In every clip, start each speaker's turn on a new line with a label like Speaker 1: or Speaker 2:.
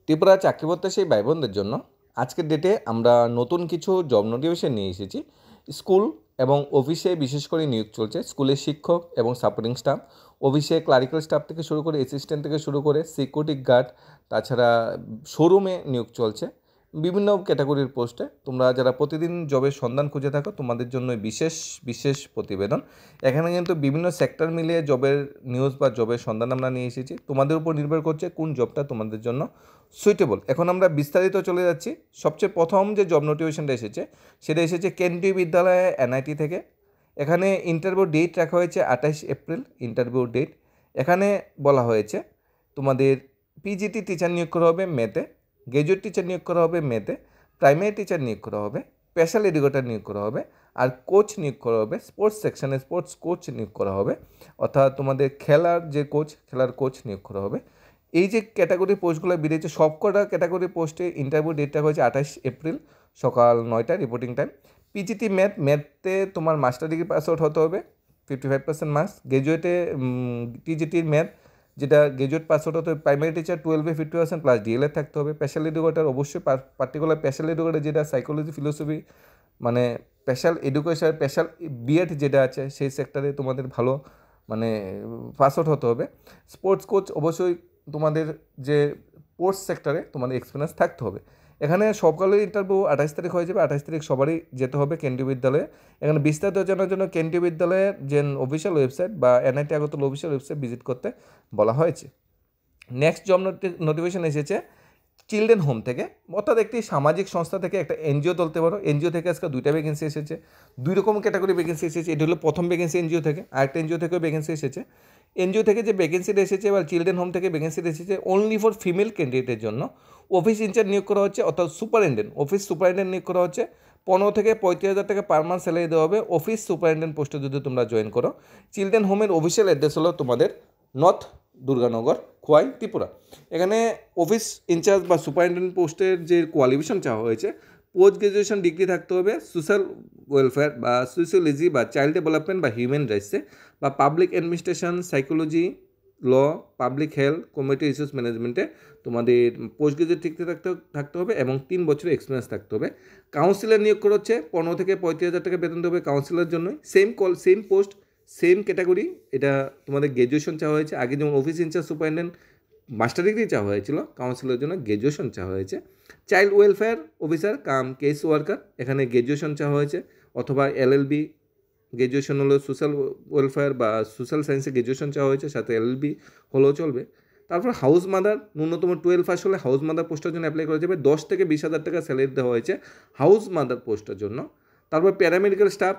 Speaker 1: ত্রিপুরা চাকরি প্রত্যাশী ভাই বোনদের জন্য আজকের ডেটে আমরা নতুন কিছু জব নোটিফিকেশন নিয়ে এসেছি। স্কুল এবং অফিসে বিশেষ করে নিয়োগ চলছে। স্কুলের শিক্ষক এবং সাপোর্টিং স্টাফ, অফিসে ক্লারিক্যাল স্টাফ থেকে শুরু করে অ্যাসিস্ট্যান্ট থেকে শুরু করে সিকিউরিটি গার্ড, তাছাড়া শোরুমে নিয়োগ চলছে বিভিন্ন ক্যাটাগরির পোস্টে। তোমরা যারা প্রতিদিন জবের সন্ধান খুঁজে থাকো তোমাদের জন্য বিশেষ বিশেষ প্রতিবেদন। এখানে কিন্তু বিভিন্ন সেক্টর মিলিয়ে জবের নিউজ বা জবের সন্ধান আমরা নিয়ে এসেছি। তোমাদের উপর নির্ভর করছে কোন জবটা তোমাদের জন্য সুইটেবল। এখন আমরা বিস্তারিত চলে যাচ্ছি। সবচেয়ে প্রথম যে জব নোটিফিকেশনটা এসেছে সেটা এসেছে কেন্দ্রীয় বিদ্যালয় এনআইটি থেকে। এখানে ইন্টারভিউ ডেট রাখা হয়েছে 28 এপ্রিল ইন্টারভিউ ডেট। এখানে বলা হয়েছে তোমাদের পিজিটি টিচার নিয়োগ করা হবে মেতে, গ্র্যাজুয়েট টিচার নিয়োগ করা হবে মেতে, প্রাইমারি টিচার নিয়োগ করা হবে, স্পেশাল এডুকেটর নিয়োগ করা হবে, আর কোচ নিয়োগ করা হবে। স্পোর্টস সেকশনে স্পোর্টস কোচ নিয়োগ করা হবে, অর্থাৎ তোমাদের খেলার যে কোচ, খেলার কোচ নিয়োগ করা হবে। এই যে ক্যাটাগরি পোস্টগুলো বেরিয়েছে সবকটা ক্যাটাগরি পোস্টে ইন্টারভিউ ডেটটা হয়েছে 28 এপ্রিল সকাল 9টা রিপোর্টিং টাইম। পিজিটি ম্যাথে তোমার মাস্টার ডিগ্রি পাস আউট হতে হবে, 55% মার্কস। গ্র্যাজুয়েটে টিজিটির ম্যাথ যেটা গ্র্যাজুয়েট পাস আউট হতে হবে। প্রাইমারি টিচার 12-এ 50% প্লাস ডিএলএড থাকতে হবে। স্পেশাল এডুকেটার অবশ্যই পার্টিকুলার স্পেশাল এডুকেটার যেটা সাইকোলজি ফিলোসফি মানে স্পেশাল এডুকেশন স্পেশাল বিএড যেটা আছে সেই সেক্টরে তোমাদের ভালো মানে পাস আউট হতে হবে। স্পোর্টস কোচ অবশ্যই তোমাদের যে স্পোর্টস সেক্টরে তোমাদের এক্সপিরিয়েন্স থাকতে হবে। এখানে সকালের ইন্টারভিউ 28 তারিখ হয়ে যাবে। 28 তারিখ সবারই যেতে হবে কেন্দ্রীয় বিদ্যালয়ে। এখানে বিস্তারিত জানার জন্য কেন্দ্রীয় বিদ্যালয়ের যে অফিসিয়াল ওয়েবসাইট বা NIT Agartala official website visit করতে বলা হয়েছে। নেক্সট জব নোটিফিকেশন এসেছে চিলড্রেন হোম থেকে, অর্থাৎ একটি সামাজিক সংস্থা থেকে, একটা এনজিও তুলতে পারো। এনজিও থেকে আজকে 2টা ভ্যাকেন্সি এসেছে, 2 রকম ক্যাটাগরি ভ্যাকেন্সি এসেছে। এটা হলো প্রথম ভ্যাকেন্সি এনজিও থেকে, আরেকটা এনজিও থেকেও ভ্যাকেন্সি এসেছে। এনজিও থেকে যে ভ্যাকেন্সিটা এসেছে বা চিলড্রেন হোম থেকে ভ্যাকেন্সিটা এসেছে অনলি ফর ফিমেল ক্যান্ডিডেটের জন্য। অফিস ইনচার্জ নিয়োগ করা হচ্ছে, অর্থাৎ সুপারিনটেন্ডেন্ট, অফিস সুপারিনটেন্ডেন্ট নিয়োগ করা হচ্ছে। 15 থেকে 35,000 টাকা পার মান্থ স্যালারি দেওয়া হবে অফিস সুপারিনটেন্ডেন্ট পোস্টে যদি তোমরা জয়েন করো। চিলড্রেন হোমের অফিসিয়াল অ্যাড্রেস হলো তোমাদের নর্থ দুর্গানগর, খোয়াই, ত্রিপুরা। এখানে অফিস ইনচার্জ বা সুপারিনটেন্ডেন্ট পোস্টের যে কোয়ালিফিকেশন চাওয়া হয়েছে, পোস্ট গ্রাজুয়েশন ডিগ্রি থাকতে হবে সোশ্যাল ওয়েলফেয়ার বা সোশিওলজি বা চাইল্ড ডেভেলপমেন্ট বা হিউম্যান রাইটসে, বা পাবলিক অ্যাডমিনিস্ট্রেশন, সাইকোলজি, ল, পাবলিক হেলথ, কমিউনিটি রিসোর্স ম্যানেজমেন্টে তোমাদের পোস্ট গ্রাজুয়েট থাকতে হবে এবং 3 বছরের এক্সপিরিয়েন্স থাকতে হবে। কাউন্সিলর নিয়োগ করা হচ্ছে, 15 থেকে 35,000 টাকা বেতন দেবে কাউন্সিলরের জন্য। Same post same category. এটা তোমাদের গ্র্যাজুয়েশন চাওয়া হয়েছে। আগে যেমন office incharge superintendent master degree চাওয়া হয়েছিল, কাউন্সিলরের জন্য গ্র্যাজুয়েশন চাওয়া হয়েছে। Child welfare officer cum case worker, এখানে গ্র্যাজুয়েশন চাওয়া হয়েছে, অথবা এলএলবি। গ্র্যাজুয়েশন হলো সোশ্যাল ওয়েলফেয়ার বা সোশ্যাল সায়েন্সে গ্র্যাজুয়েশন চাওয়া হয়েছে, সাথে এলএলবি হলেও চলবে। তারপর হাউস মাদার, ন্যূনতম 12 পাস হলে হাউস মাদার পোস্টের জন্য অ্যাপ্লাই করা যাবে। 10 থেকে 20,000 টাকা স্যালারি দেওয়া হয়েছে হাউস মাদার পোস্টের জন্য। তারপর প্যারামেডিক্যাল স্টাফ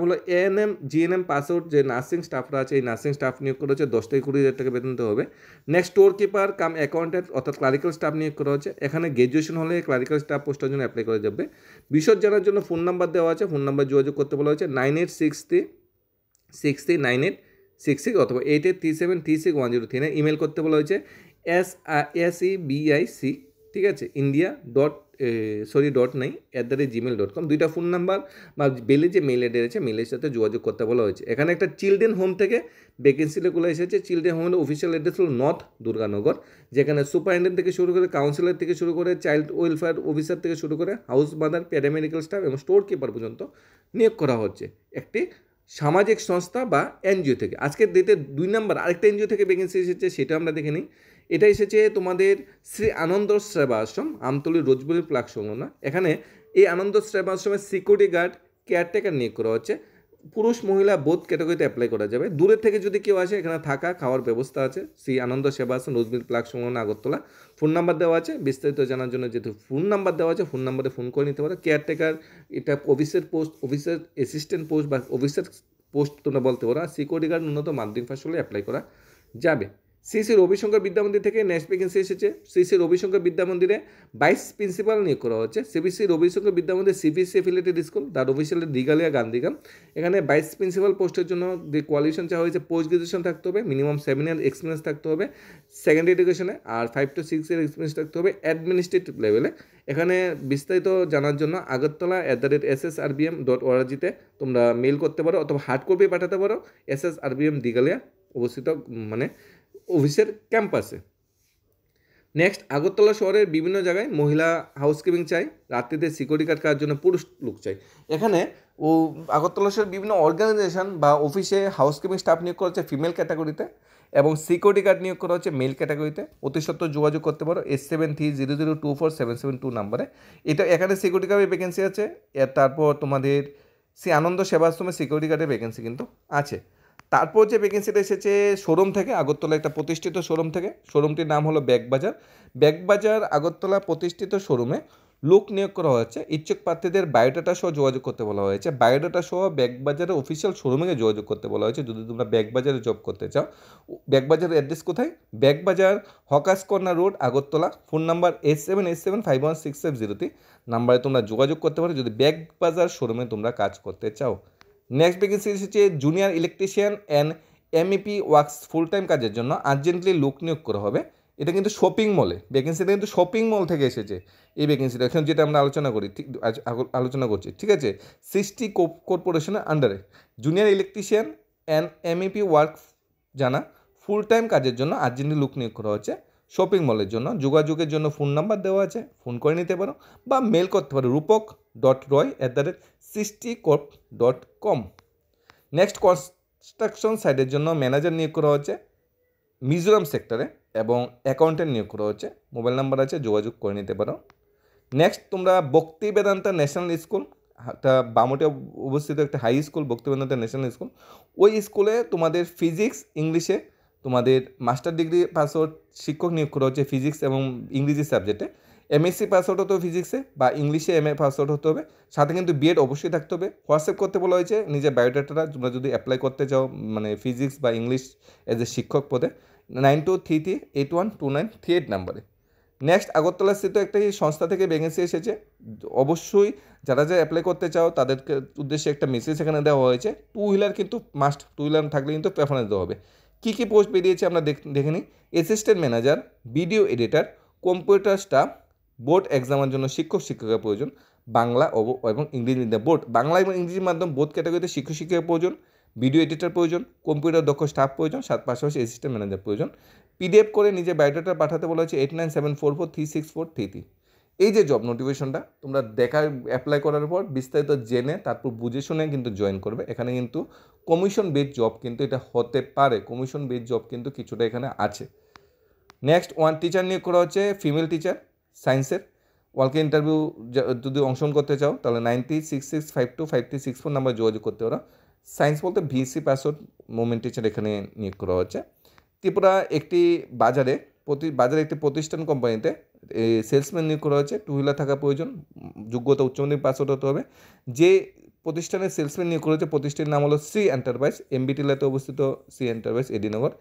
Speaker 1: হলো এএনএম জিএনএম পাস আউট যে নার্সিং স্টাফরা আছে, এই নার্সিং স্টাফ নিয়োগ করা হচ্ছে, 10 থেকে 20,000 টাকা বেতন দিতে হবে। নেক্সট স্টোর কিপার কাম অ্যাকাউন্টেন্ট অর্থাৎ ক্লারিক্যাল স্টাফ নিয়োগ করা হচ্ছে। এখানে গ্র্যাজুয়েশন হলে ক্লারিক্যাল স্টাফ পোস্টের জন্য অ্যাপ্লাই করা যাবে। বিশদ জানার জন্য ফোন নাম্বার দেওয়া আছে, ফোন নাম্বার যোগাযোগ করতে বলা হয়েছে 98636396 অথবা 8837361039। ইমেল করতে বলা হয়েছে SEBIC, ঠিক আছে, ইন্ডিয়া .gmail.com। 2টা ফোন নাম্বার বা বেলে যে মেল অ্যাড্রেস আছে মেলের সাথে যোগাযোগ করতে বলা হয়েছে। এখানে একটা চিলড্রেন হোম থেকে ভ্যাকেন্সিগুলো এসেছে। চিলড্রেন হোমের অফিসিয়াল অ্যাড্রেস হলো নর্থ দুর্গানগর, যেখানে সুপারিনটেন্ডেন্ট থেকে শুরু করে, কাউন্সিলর থেকে শুরু করে, চাইল্ড ওয়েলফেয়ার অফিসার থেকে শুরু করে, হাউস মাদার, প্যারামেডিক্যাল স্টাফ এবং স্টোর কিপার পর্যন্ত নিয়োগ করা হচ্ছে একটি সামাজিক সংস্থা বা এনজিও থেকে। আজকের ডেটে 2 নম্বর আরেকটা এনজিও থেকে ভ্যাকেন্সি এসেছে, সেটা আমরা দেখে নিই। এটা এসেছে তোমাদের শ্রী আনন্দ সেবা আশ্রম, আমতলী রোজবুলি প্লাক সংলগ্ন। এখানে এই আনন্দ সেবা আশ্রমের সিকিউরিটি গার্ড কেয়ারটেকার নিয়োগ করা হচ্ছে। পুরুষ মহিলা বোথ ক্যাটাগরিতে অ্যাপ্লাই করা যাবে। দূরের থেকে যদি কেউ আসে এখানে থাকা খাওয়ার ব্যবস্থা আছে। শ্রী আনন্দ সেবা আশ্রম, রোজবুলি প্লাক সংলগ্ন, আগরতলা। ফোন নাম্বার দেওয়া আছে, বিস্তারিত জানার জন্য যেহেতু ফোন নাম্বার দেওয়া আছে ফোন নাম্বারে ফোন করে নিতে পারো। কেয়ারটেকার এটা অফিসের পোস্ট, অফিসের অ্যাসিস্ট্যান্ট পোস্ট বা অফিসের পোস্ট তোমরা বলতে পারো। আর সিকিউরিটি গার্ড ন্যূনতম মাধ্যমিক পাস হলে অ্যাপ্লাই করা যাবে। শ্রী রবিশঙ্কর বিদ্যামন্দির থেকে নেক্সট ভ্যাকেন্সি এসেছে। শ্রী রবিশঙ্কর বিদ্যামন্দিরে ভাইস প্রিন্সিপাল নিয়োগ করা হচ্ছে। Shri Ravishankar Vidyamandir CBSE affiliated school, তার অফিসিয়াল রিগালিয়া গান্ধীগ্রাম। এখানে ভাইস প্রিন্সিপাল পোস্টের জন্য যে কোয়ালিফিকেশন চাওয়া হয়েছে, পোস্ট গ্রাজুয়েশন থাকতে হবে, মিনিমাম 7 ইয়ার এক্সপিরিয়েন্স থাকতে হবে সেকেন্ডারি এডুকেশনে, আর 5 to 6 ইয়ার এক্সপিরিয়েন্স থাকতে হবে অ্যাডমিনিস্ট্রেটিভ লেভেলে। এখানে বিস্তারিত জানার জন্য আগরতলা @ssrbm.org-তে তোমরা মেল করতে পারো, অথবা হার্ড কপি পাঠাতে পারো SSRBM দিগালিয়া অবস্থিত মানে অফিসের ক্যাম্পাসে। নেক্সট, আগরতলা শহরের বিভিন্ন জায়গায় মহিলা হাউসকিপিং চাই, রাত্রিতে সিকিউরিটি গার্ড কাজের জন্য পুরুষ লোক চাই। এখানে ও আগরতলা শহরের বিভিন্ন অর্গানাইজেশন বা অফিসে হাউসকিপিং স্টাফ নিয়োগ করা হচ্ছে ফিমেল ক্যাটাগরিতে এবং সিকিউরিটি গার্ড নিয়োগ করা হচ্ছে মেল ক্যাটাগরিতে। অতি সত্ত্বর যোগাযোগ করতে পারো 8730024772 নাম্বারে। এটা এখানে সিকিউরিটি গার্ডের ভ্যাকেন্সি আছে, তারপর তোমাদের আনন্দ সেবাশ্রমের সিকিউরিটি গার্ডের ভ্যাকেন্সি কিন্তু আছে। তারপর যে ভ্যাকেন্সিটা এসেছে শোরুম থেকে, আগরতলা একটা প্রতিষ্ঠিত শোরুম থেকে, শোরুমটির নাম হলো ব্যাগবাজার। ব্যাগবাজার আগরতলা প্রতিষ্ঠিত শোরুমে লোক নিয়োগ করা হয়েছে। ইচ্ছুক প্রার্থীদের বায়োডাটা সহ যোগাযোগ করতে বলা হয়েছে। বায়োডাটা সহ ব্যাগবাজারের অফিসিয়াল শোরুমে যোগাযোগ করতে বলা হয়েছে যদি তোমরা ব্যাগবাজারে জব করতে চাও। ব্যাগবাজারের অ্যাড্রেস কোথায়? Bagbazar hawkers corner road, Agartala. Phone number 8787516510 নাম্বারে তোমরা যোগাযোগ করতে পারো যদি ব্যাগবাজার শোরুমে তোমরা কাজ করতে চাও। নেক্সট ভ্যাকেন্সি এসেছে junior electrician and MEP works full time কাজের জন্য আর্জেন্টলি লোক নিয়োগ করা হবে। এটা কিন্তু শপিং মলে, ভ্যাকেন্সিটা কিন্তু শপিং মল থেকে এসেছে এই ভ্যাকেন্সিটা, এখন যেটা আমরা আলোচনা করছি, ঠিক আছে। সৃষ্টি কর্পোরেশনের আন্ডারে junior electrician and MEP work জানা ফুল টাইম কাজের জন্য আর্জেন্টলি লোক নিয়োগ করা হচ্ছে শপিং মলের জন্য। যোগাযোগের জন্য ফোন নাম্বার দেওয়া আছে, ফোন করে নিতে পারো বা মেল করতে পারো rupak.roy@sristcorp.com। নেক্সট, কনস্ট্রাকশন সাইটের জন্য ম্যানেজার নিয়োগ করা হচ্ছে মিজোরাম সেক্টরে এবং অ্যাকাউন্টেন্ট নিয়োগ করা হচ্ছে। মোবাইল নাম্বার আছে, যোগাযোগ করে নিতে পারো। নেক্সট, তোমরা ভক্তি বেদান্তা ন্যাশনাল স্কুল, একটা বামটে অবস্থিত একটা হাই স্কুল, ভক্তি বেদান্তা ন্যাশনাল স্কুল, ওই স্কুলে তোমাদের ফিজিক্স ইংলিশে তোমাদের মাস্টার ডিগ্রি পাস আউট শিক্ষক নিয়োগ করা হচ্ছে ফিজিক্স এবং ইংরেজি সাবজেক্টে। এমএসসি পাস আউট হতে হবে ফিজিক্সে বা ইংলিশে এমএ পাস আউট হতে হবে, সাথে কিন্তু বিএড অবশ্যই থাকতে হবে। হোয়াটসঅ্যাপ করতে বলা হয়েছে নিজের বায়োডাটাটা তোমরা যদি অ্যাপ্লাই করতে চাও, মানে ফিজিক্স বা ইংলিশ এজ এ শিক্ষক পদে 9233812938 নাম্বারে। নেক্সট, আগরতলাস্থিত একটি সংস্থা থেকে ভ্যাকেন্সি এসেছে। অবশ্যই যারা অ্যাপ্লাই করতে চাও তাদেরকে উদ্দেশ্যে একটা মেসেজ এখানে দেওয়া হয়েছে। টু হুইলার কিন্তু মাস্ট, টু হুইলার থাকলে কিন্তু প্রেফারেন্স দেওয়া হবে। কী কী পোস্ট বেরিয়েছে আমরা দেখে নিই। Assistant manager, video editor, computer staff, board এক্সামের জন্য শিক্ষক শিক্ষিকার প্রয়োজন, বাংলা এবং ইংরেজি মিডিয়াম বোর্ড, বাংলা এবং ইংরেজির মাধ্যমে বোর্ড ক্যাটাগরিতে শিক্ষক শিক্ষিকার প্রয়োজন, ভিডিও এডিটর প্রয়োজন, কম্পিউটার দক্ষ স্টাফ প্রয়োজন, পাশাপাশি অ্যাসিস্ট্যান্ট ম্যানেজার প্রয়োজন। পিডিএফ করে নিজে বায়োডাটা পাঠাতে বলা হয়েছে 8974436433। এই যে জব নোটিফিকেশনটা তোমরা অ্যাপ্লাই করার পর বিস্তারিত জেনে তারপর বুঝে শুনে কিন্তু জয়েন করবে। এখানে কিন্তু কমিশন বেস জব কিন্তু এটা হতে পারে, কমিশন বেস জব কিন্তু কিছুটা এখানে আছে। নেক্সট, ওয়ান টিচার নিয়োগ করা হচ্ছে ফিমেল টিচার সায়েন্সের। ওয়ালকে ইন্টারভিউ যদি অংশগ্রহণ করতে চাও তাহলে 9066525364 নাম্বার যোগাযোগ করতে পারো। সায়েন্স বলতে ভিসি পাসওয়ার্ড মুভমেন্ট টিচার এখানে নিয়োগ করা হচ্ছে। ত্রিপুরা একটি বাজারে একটি প্রতিষ্ঠান কোম্পানিতে সেলসম্যান নিয়োগ করা হচ্ছে। টু হুইলার থাকা প্রয়োজন, যোগ্যতা উচ্চমাধ্যমিক পাসওয়ার্ড হতে হবে। যে প্রতিষ্ঠানের সেলসম্যান নিয়োগ করা হচ্ছে প্রতিষ্ঠানের নাম হলো শ্রী এন্টারপ্রাইজ, এমবি টিলাতে অবস্থিত Shri enterprise, AD Nagar.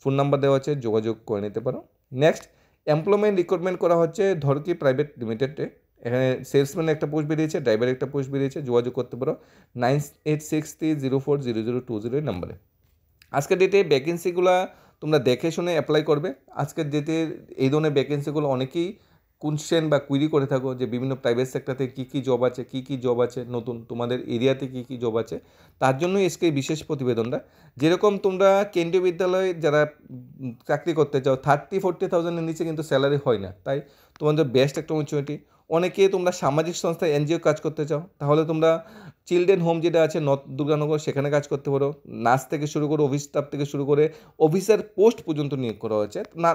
Speaker 1: Phone number দেওয়া আছে, যোগাযোগ করে নিতে পারো। নেক্সট, এমপ্লয়মেন্ট রিক্রুটমেন্ট করা হচ্ছে ধরকি প্রাইভেট লিমিটেডে। এখানে সেলসম্যানের একটা পোস্ট বেরিয়েছে, ড্রাইভারের একটা পোস্ট বেরিয়েছে, যোগাযোগ করতে পারো 9863040020 নাম্বারে। আজকের ডেটে ভ্যাকেন্সিগুলো তোমরা দেখে শুনে অ্যাপ্লাই করবে। আজকের ডেটে এই ধরনের ভ্যাকেন্সিগুলো অনেকেই কোশ্চেন বা কুইরি করে থাকো যে বিভিন্ন প্রাইভেট সেক্টরতে কী কী জব আছে, কী কী জব আছে নতুন, তোমাদের এরিয়াতে কী কী জব আছে। তার জন্যই আজকে এই বিশেষ প্রতিবেদনটা। যেরকম তোমরা কেন্দ্রীয় বিদ্যালয়ে যারা চাকরি করতে চাও 30-40,000-এর নিচে কিন্তু স্যালারি হয় না, তাই তোমাদের বেস্ট একটা অপরচুনিটি। অনেকে তোমরা সামাজিক সংস্থায় এনজিও কাজ করতে চাও তাহলে তোমরা চিলড্রেন হোম যেটা আছে নর্থ দুর্গানগর সেখানে কাজ করতে পারো। নার্স থেকে শুরু করে অফিস স্টাফ থেকে শুরু করে অফিসার পোস্ট পর্যন্ত নিয়োগ করা হয়েছে। না,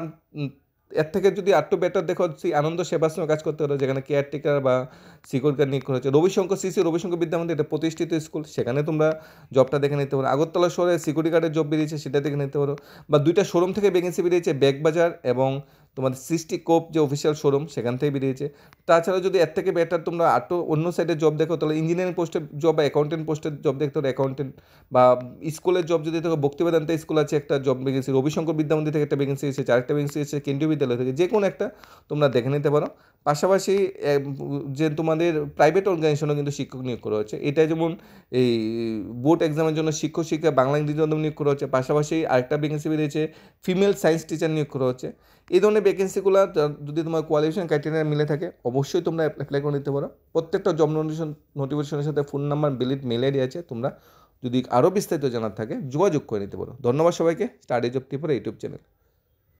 Speaker 1: এর থেকে যদি আরটু বেটার দেখো সেই আনন্দ সেবাশ্রমে কাজ করতে পারো, যেখানে কেয়ারটেকার বা সিকিউরিটি গার্ড নিয়োগ করা হচ্ছে। রবিশঙ্কর বিদ্যামন্দির এটা প্রতিষ্ঠিত স্কুল, সেখানে তোমরা জবটা দেখে নিতে পারো। আগরতলা শহরে সিকিউরিটি গার্ডের জব বেরিয়েছে, সেটা দেখে নিতে পারো। বা দুইটা শোরুম থেকে ভ্যাকেন্সি বেরিয়েছে, ব্যাগবাজার এবং তোমাদের সৃষ্টি কোপ যে অফিসিয়াল শোরুম সেখান থেকে বেরিয়েছে। তাছাড়া যদি এর থেকে বেটার তোমরা আরও অন্য সাইডে জব দেখো তাহলে ইঞ্জিনিয়ারিং পোস্টের জব বা অ্যাকাউন্টেন্ট পোস্টের জব দেখতে পারো। অ্যাকাউন্টেন্ট বা স্কুলের জব যদি দেখো, ভক্তি বেদান্তা স্কুল আছে একটা জব ভ্যাকেন্সি, রবিশঙ্কর বিদ্যামন্দির থেকে একটা ভ্যাকেন্সি এসেছে, আরেকটা ভ্যাকেন্সি এসেছে কেন্দ্রীয় বিদ্যালয় থেকে, যে কোনো একটা তোমরা দেখে নিতে পারো। পাশাপাশি যে তোমাদের প্রাইভেট অর্গানাইজেশনও কিন্তু শিক্ষক নিয়োগ করা হচ্ছে। এটা যেমন এই বোর্ড এক্সামের জন্য শিক্ষক শিক্ষা বাংলা ইংরেজি মাধ্যম নিয়োগ করা হচ্ছে, পাশাপাশি আরেকটা ভ্যাকেন্সি বেরিয়েছে ফিমেল সায়েন্স টিচার নিয়োগ করা হচ্ছে। এই ধরনের ভ্যাকেন্সিগুলো যদি তোমার কোয়ালিফিকেশন ক্রাইটেরিয়া মিলে থাকে অবশ্যই তোমরা অ্যাপ্লাই করে নিতে পারো। প্রত্যেকটা জব নোটিফিকেশনের সাথে ফোন নাম্বার, মেল আইডি আছে, তোমরা যদি আরও বিস্তারিত জানার থাকে যোগাযোগ করে নিতে পারো। ধন্যবাদ সবাইকে। Study job Tripura YouTube channel.